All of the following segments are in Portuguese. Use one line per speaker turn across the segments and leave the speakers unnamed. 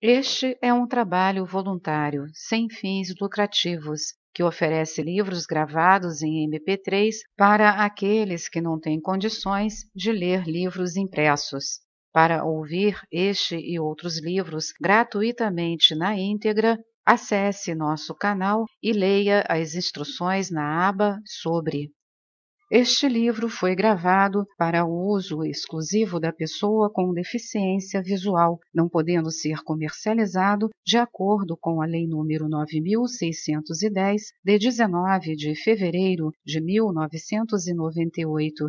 Este é um trabalho voluntário, sem fins lucrativos, que oferece livros gravados em MP3 para aqueles que não têm condições de ler livros impressos. Para ouvir este e outros livros gratuitamente na íntegra, acesse nosso canal e leia as instruções na aba Sobre. Este livro foi gravado para o uso exclusivo da pessoa com deficiência visual, não podendo ser comercializado de acordo com a Lei nº 9.610, de 19 de fevereiro de 1998.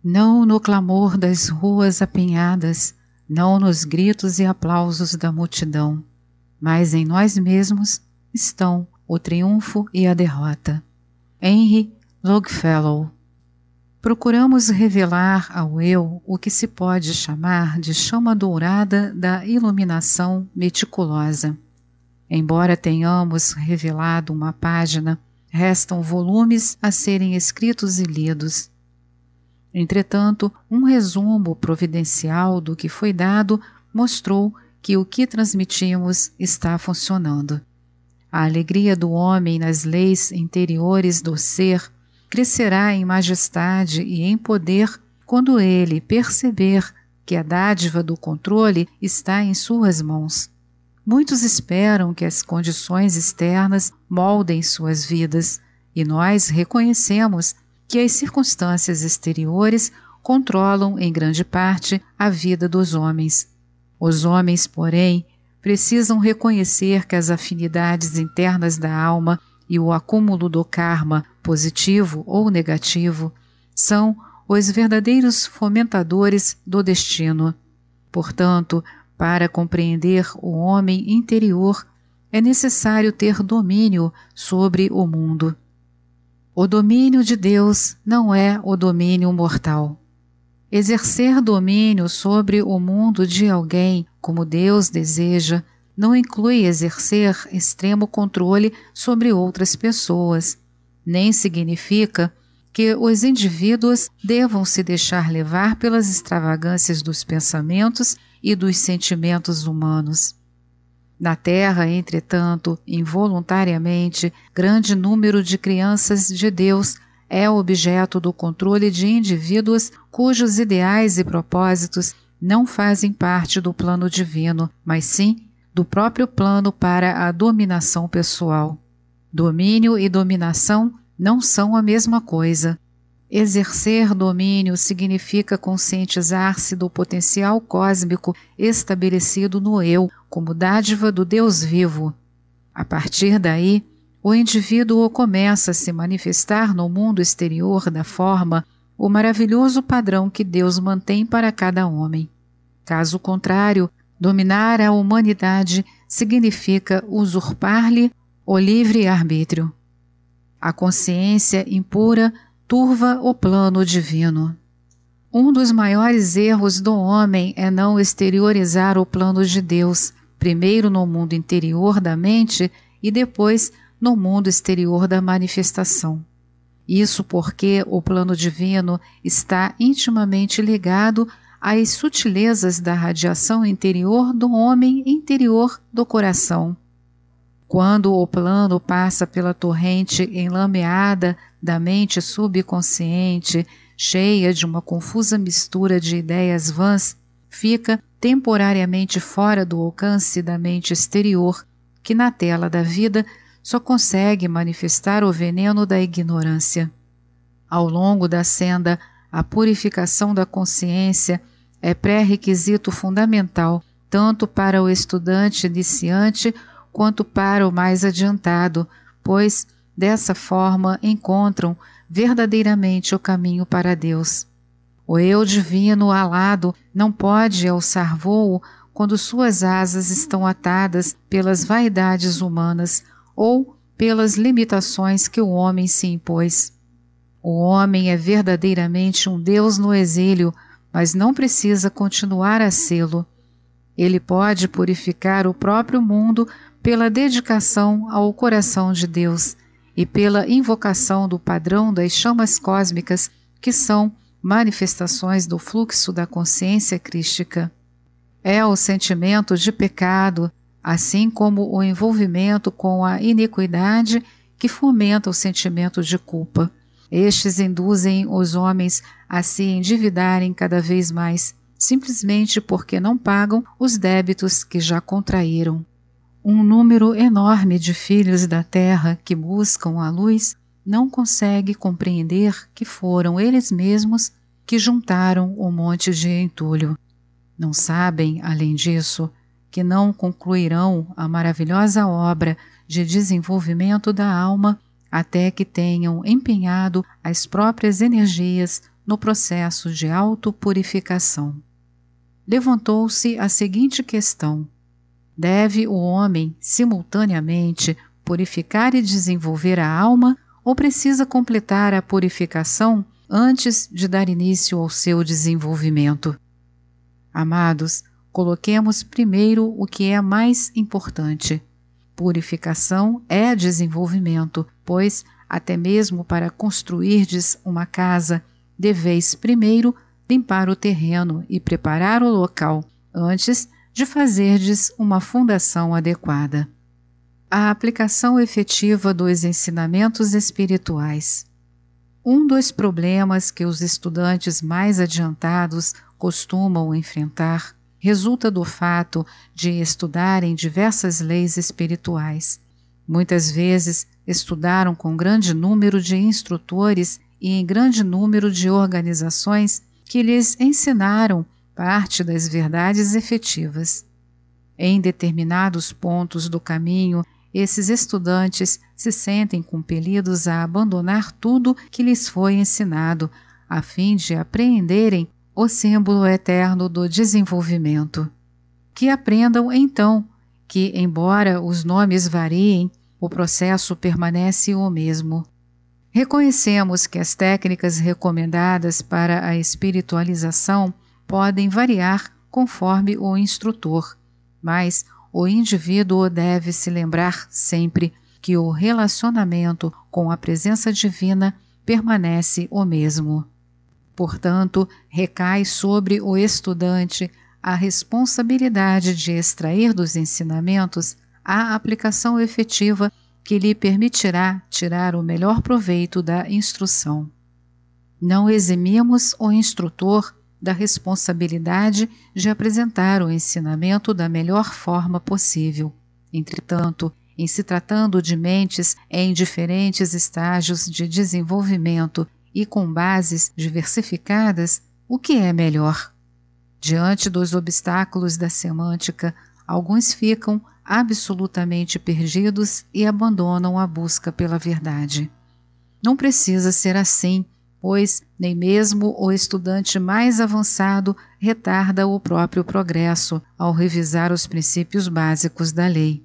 Não no clamor das ruas apinhadas, não nos gritos e aplausos da multidão, mas em nós mesmos estão o triunfo e a derrota. Henry Longfellow. Procuramos revelar ao eu o que se pode chamar de chama dourada da iluminação meticulosa. Embora tenhamos revelado uma página, restam volumes a serem escritos e lidos. Entretanto, um resumo providencial do que foi dado mostrou que o que transmitimos está funcionando. A alegria do homem nas leis interiores do ser crescerá em majestade e em poder quando ele perceber que a dádiva do controle está em suas mãos. Muitos esperam que as condições externas moldem suas vidas, e nós reconhecemos que as circunstâncias exteriores controlam em grande parte a vida dos homens. Os homens, porém, precisam reconhecer que as afinidades internas da alma e o acúmulo do karma, positivo ou negativo, são os verdadeiros fomentadores do destino. Portanto, para compreender o homem interior, é necessário ter domínio sobre o mundo. O domínio de Deus não é o domínio mortal. Exercer domínio sobre o mundo de alguém, como Deus deseja, não inclui exercer extremo controle sobre outras pessoas, nem significa que os indivíduos devam se deixar levar pelas extravagâncias dos pensamentos e dos sentimentos humanos. Na Terra, entretanto, involuntariamente, grande número de crianças de Deus é objeto do controle de indivíduos cujos ideais e propósitos não fazem parte do plano divino, mas sim do próprio plano para a dominação pessoal. Domínio e dominação não são a mesma coisa. Exercer domínio significa conscientizar-se do potencial cósmico estabelecido no eu como dádiva do Deus vivo. A partir daí, o indivíduo começa a se manifestar no mundo exterior da forma, o maravilhoso padrão que Deus mantém para cada homem. Caso contrário, dominar a humanidade significa usurpar-lhe o livre-arbítrio. A consciência impura turva o plano divino. Um dos maiores erros do homem é não exteriorizar o plano de Deus, primeiro no mundo interior da mente e depois no mundo exterior da manifestação. Isso porque o plano divino está intimamente ligado às sutilezas da radiação interior do homem interior do coração. Quando o plano passa pela torrente enlameada da mente subconsciente, cheia de uma confusa mistura de ideias vãs, fica temporariamente fora do alcance da mente exterior, que na tela da vida só consegue manifestar o veneno da ignorância. Ao longo da senda, a purificação da consciência é pré-requisito fundamental tanto para o estudante iniciante quanto para o mais adiantado, pois dessa forma encontram verdadeiramente o caminho para Deus. O eu divino alado não pode alçar voo quando suas asas estão atadas pelas vaidades humanas ou pelas limitações que o homem se impôs. O homem é verdadeiramente um Deus no exílio, mas não precisa continuar a sê-lo. Ele pode purificar o próprio mundo pela dedicação ao coração de Deus e pela invocação do padrão das chamas cósmicas que são manifestações do fluxo da consciência crística. É o sentimento de pecado, assim como o envolvimento com a iniquidade, que fomenta o sentimento de culpa. Estes induzem os homens a se endividarem cada vez mais, simplesmente porque não pagam os débitos que já contraíram. Um número enorme de filhos da terra que buscam a luz não consegue compreender que foram eles mesmos que juntaram o monte de entulho. Não sabem, além disso, que não concluirão a maravilhosa obra de desenvolvimento da alma até que tenham empenhado as próprias energias no processo de autopurificação. Levantou-se a seguinte questão: deve o homem, simultaneamente, purificar e desenvolver a alma, ou precisa completar a purificação antes de dar início ao seu desenvolvimento? Amados, coloquemos primeiro o que é mais importante. Purificação é desenvolvimento, pois, até mesmo para construirdes uma casa, deveis primeiro limpar o terreno e preparar o local, antes de fazerdes uma fundação adequada. A aplicação efetiva dos ensinamentos espirituais. Um dos problemas que os estudantes mais adiantados costumam enfrentar resulta do fato de estudarem diversas leis espirituais. Muitas vezes estudaram com grande número de instrutores e em grande número de organizações que lhes ensinaram parte das verdades efetivas. Em determinados pontos do caminho, esses estudantes se sentem compelidos a abandonar tudo que lhes foi ensinado, a fim de apreenderem o símbolo eterno do desenvolvimento. Que aprendam, então, que, embora os nomes variem, o processo permanece o mesmo. Reconhecemos que as técnicas recomendadas para a espiritualização podem variar conforme o instrutor, mas o indivíduo deve se lembrar sempre que o relacionamento com a presença divina permanece o mesmo. Portanto, recai sobre o estudante a responsabilidade de extrair dos ensinamentos a aplicação efetiva que lhe permitirá tirar o melhor proveito da instrução. Não eximimos o instrutor da responsabilidade de apresentar o ensinamento da melhor forma possível. Entretanto, em se tratando de mentes em diferentes estágios de desenvolvimento e com bases diversificadas, o que é melhor? Diante dos obstáculos da semântica, alguns ficam absolutamente perdidos e abandonam a busca pela verdade. Não precisa ser assim, pois nem mesmo o estudante mais avançado retarda o próprio progresso ao revisar os princípios básicos da lei.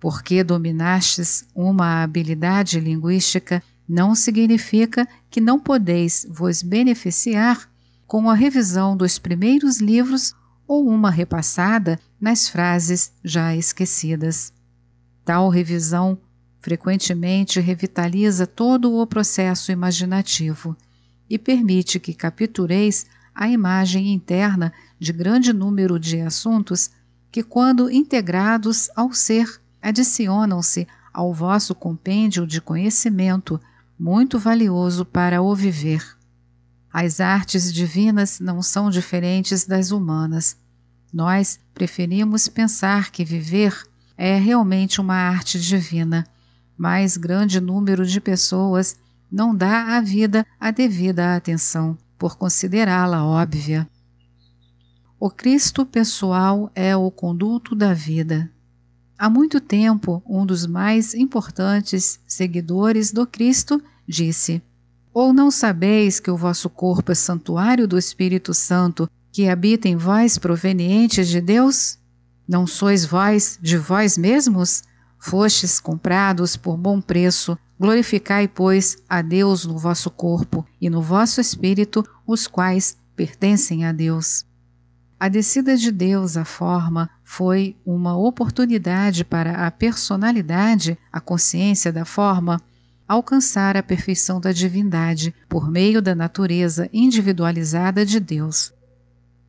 Porque dominastes uma habilidade linguística não significa que não podeis vos beneficiar com a revisão dos primeiros livros ou uma repassada nas frases já esquecidas. Tal revisão frequentemente revitaliza todo o processo imaginativo e permite que captureis a imagem interna de grande número de assuntos que, quando integrados ao ser, adicionam-se ao vosso compêndio de conhecimento, muito valioso para o viver. As artes divinas não são diferentes das humanas. Nós preferimos pensar que viver é realmente uma arte divina, mas grande número de pessoas não dá à vida a devida atenção, por considerá-la óbvia. O Cristo pessoal é o conduto da vida. Há muito tempo, um dos mais importantes seguidores do Cristo disse: ou não sabeis que o vosso corpo é santuário do Espírito Santo, que habita em vós provenientes de Deus? Não sois vós de vós mesmos? Fostes comprados por bom preço. Glorificai, pois, a Deus no vosso corpo e no vosso espírito, os quais pertencem a Deus. A descida de Deus à forma foi uma oportunidade para a personalidade, a consciência da forma, alcançar a perfeição da divindade por meio da natureza individualizada de Deus.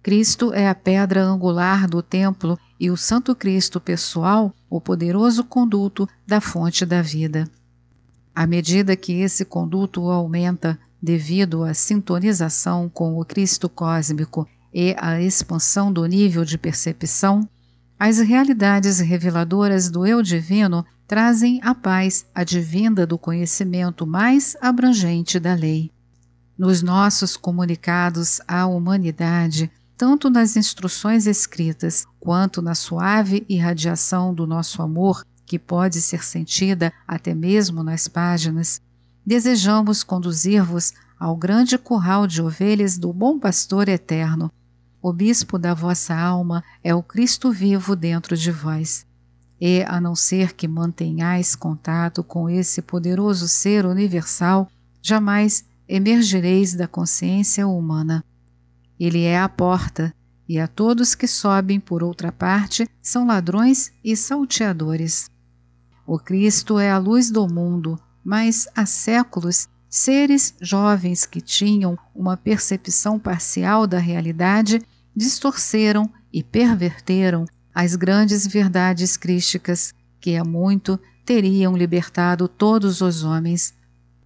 Cristo é a pedra angular do templo e o Santo Cristo pessoal, o poderoso conduto da fonte da vida. À medida que esse conduto aumenta devido à sintonização com o Cristo cósmico e à expansão do nível de percepção, as realidades reveladoras do eu divino trazem a paz advinda do conhecimento mais abrangente da lei. Nos nossos comunicados à humanidade, tanto nas instruções escritas quanto na suave irradiação do nosso amor, que pode ser sentida até mesmo nas páginas, desejamos conduzir-vos ao grande curral de ovelhas do bom pastor eterno. O bispo da vossa alma é o Cristo vivo dentro de vós. E, a não ser que mantenhais contato com esse poderoso ser universal, jamais emergireis da consciência humana. Ele é a porta, e a todos que sobem por outra parte são ladrões e salteadores. O Cristo é a luz do mundo, mas há séculos, seres jovens que tinham uma percepção parcial da realidade distorceram e perverteram as grandes verdades crísticas que há muito teriam libertado todos os homens.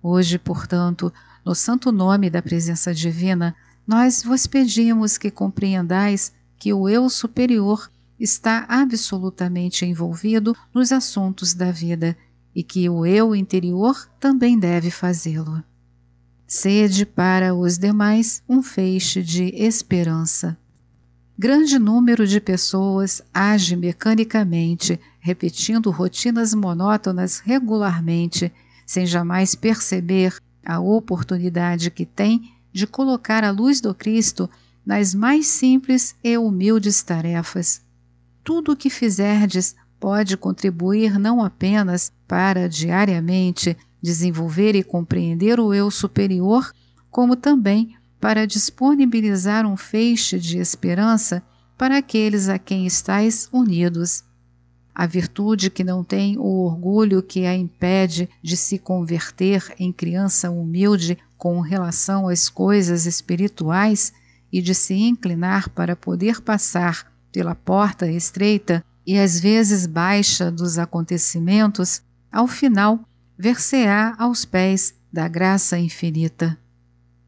Hoje, portanto, no santo nome da presença divina, nós vos pedimos que compreendais que o eu superior está absolutamente envolvido nos assuntos da vida e que o eu interior também deve fazê-lo. Sede para os demais um feixe de esperança. Grande número de pessoas age mecanicamente, repetindo rotinas monótonas regularmente, sem jamais perceber a oportunidade que tem de colocar a luz do Cristo nas mais simples e humildes tarefas. Tudo o que fizerdes pode contribuir não apenas para, diariamente, desenvolver e compreender o eu superior, como também para disponibilizar um feixe de esperança para aqueles a quem estáis unidos. A virtude que não tem o orgulho que a impede de se converter em criança humilde com relação às coisas espirituais e de se inclinar para poder passar pela porta estreita e às vezes baixa dos acontecimentos, ao final ver-se-á aos pés da graça infinita.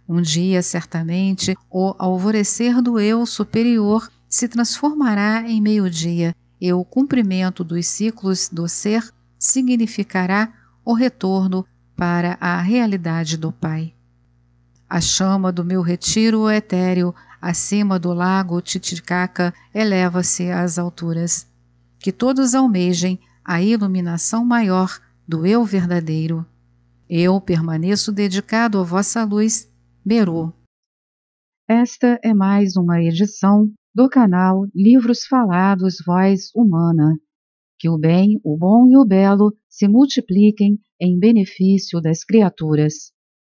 Um dia, certamente, o alvorecer do eu superior se transformará em meio-dia e o cumprimento dos ciclos do ser significará o retorno para a realidade do Pai. A chama do meu retiro etéreo acima do lago Titicaca eleva-se às alturas. Que todos almejem a iluminação maior do eu verdadeiro. Eu permaneço dedicado à vossa luz, Meru.
Esta é mais uma edição do canal Livros Falados Voz Humana. Que o bem, o bom e o belo se multipliquem em benefício das criaturas.